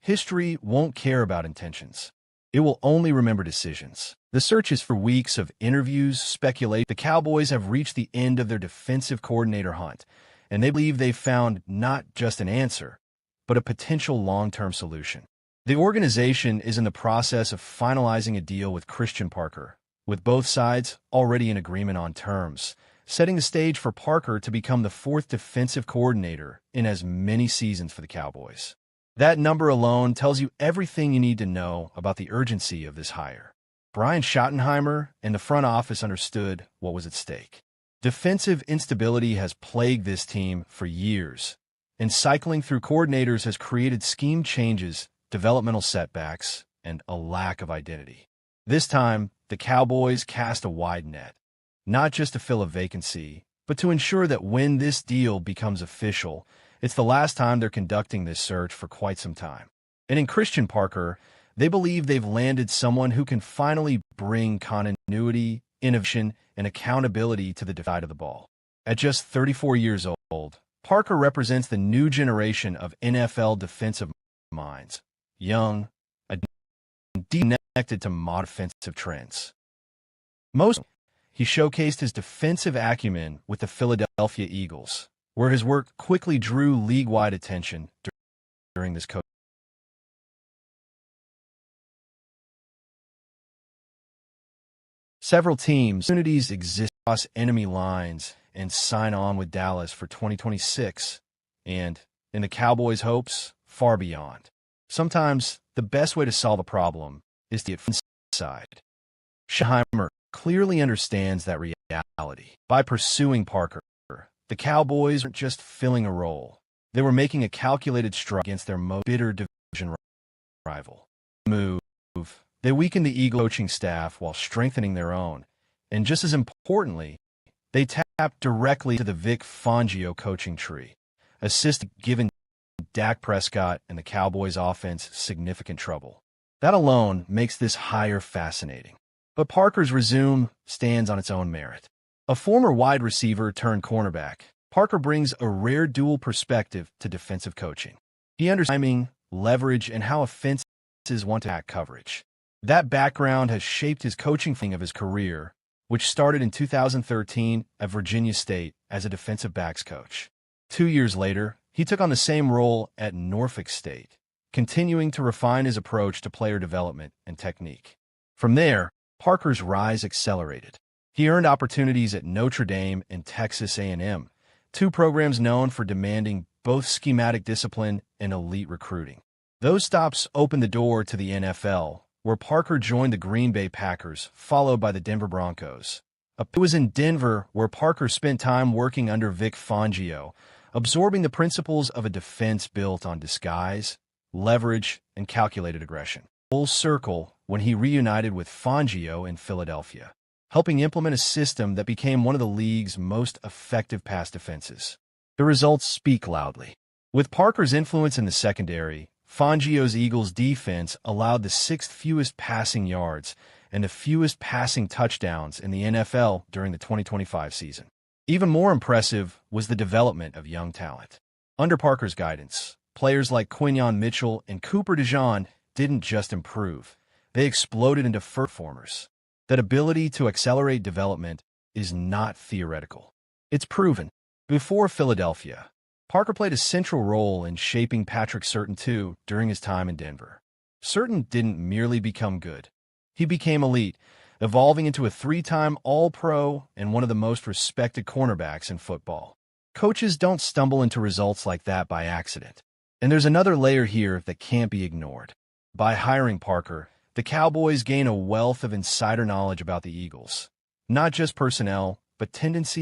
history won't care about intentions. It will only remember decisions. The search is for weeks of interviews, speculation. The Cowboys have reached the end of their defensive coordinator hunt, and they believe they've found not just an answer, but a potential long-term solution. The organization is in the process of finalizing a deal with Christian Parker, with both sides already in agreement on terms, setting the stage for Parker to become the fourth defensive coordinator in as many seasons for the Cowboys. That number alone tells you everything you need to know about the urgency of this hire. Brian Schottenheimer and the front office understood what was at stake. Defensive instability has plagued this team for years, and cycling through coordinators has created scheme changes, developmental setbacks, and a lack of identity. This time, the Cowboys cast a wide net, not just to fill a vacancy, but to ensure that when this deal becomes official, it's the last time they're conducting this search for quite some time. And in Christian Parker, they believe they've landed someone who can finally bring continuity, innovation, and accountability to the side of the ball. At just 34 years old, Parker represents the new generation of NFL defensive minds, young, deeply connected to modern defensive trends. He showcased his defensive acumen with the Philadelphia Eagles, where his work quickly drew league-wide attention during this coaching. Several teams' opportunities exist across enemy lines and sign on with Dallas for 2026, and, in the Cowboys' hopes, far beyond. Sometimes, the best way to solve a problem is to get from the side. Schottenheimer clearly understands that reality. By pursuing Parker, the Cowboys weren't just filling a role. They were making a calculated strike against their most bitter division rival. They weakened the Eagle coaching staff while strengthening their own, and just as importantly, they tapped directly to the Vic Fangio coaching tree, giving Dak Prescott and the Cowboys' offense significant trouble. That alone makes this hire fascinating. But Parker's resume stands on its own merit. A former wide receiver turned cornerback, Parker brings a rare dual perspective to defensive coaching. He understands timing, leverage, and how offenses want to act coverage. That background has shaped his coaching of his career, which started in 2013 at Virginia State as a defensive backs coach. 2 years later, he took on the same role at Norfolk State, continuing to refine his approach to player development and technique. From there, Parker's rise accelerated. He earned opportunities at Notre Dame and Texas A&M, two programs known for demanding both schematic discipline and elite recruiting. Those stops opened the door to the NFL, where Parker joined the Green Bay Packers, followed by the Denver Broncos. It was in Denver where Parker spent time working under Vic Fangio, absorbing the principles of a defense built on disguise, leverage, and calculated aggression. Full circle when he reunited with Fangio in Philadelphia, helping implement a system that became one of the league's most effective pass defenses. The results speak loudly. With Parker's influence in the secondary, Fangio's Eagles defense allowed the 6th fewest passing yards and the fewest passing touchdowns in the NFL during the 2025 season. Even more impressive was the development of young talent. Under Parker's guidance, players like Quinyon Mitchell and Cooper DeJean didn't just improve, they exploded into performers. That ability to accelerate development is not theoretical. It's proven. Before Philadelphia, Parker played a central role in shaping Patrick Surtain too during his time in Denver. Surtain didn't merely become good. He became elite, evolving into a 3-time All-Pro and one of the most respected cornerbacks in football. Coaches don't stumble into results like that by accident. And there's another layer here that can't be ignored. By hiring Parker, the Cowboys gain a wealth of insider knowledge about the Eagles. Not just personnel, but tendencies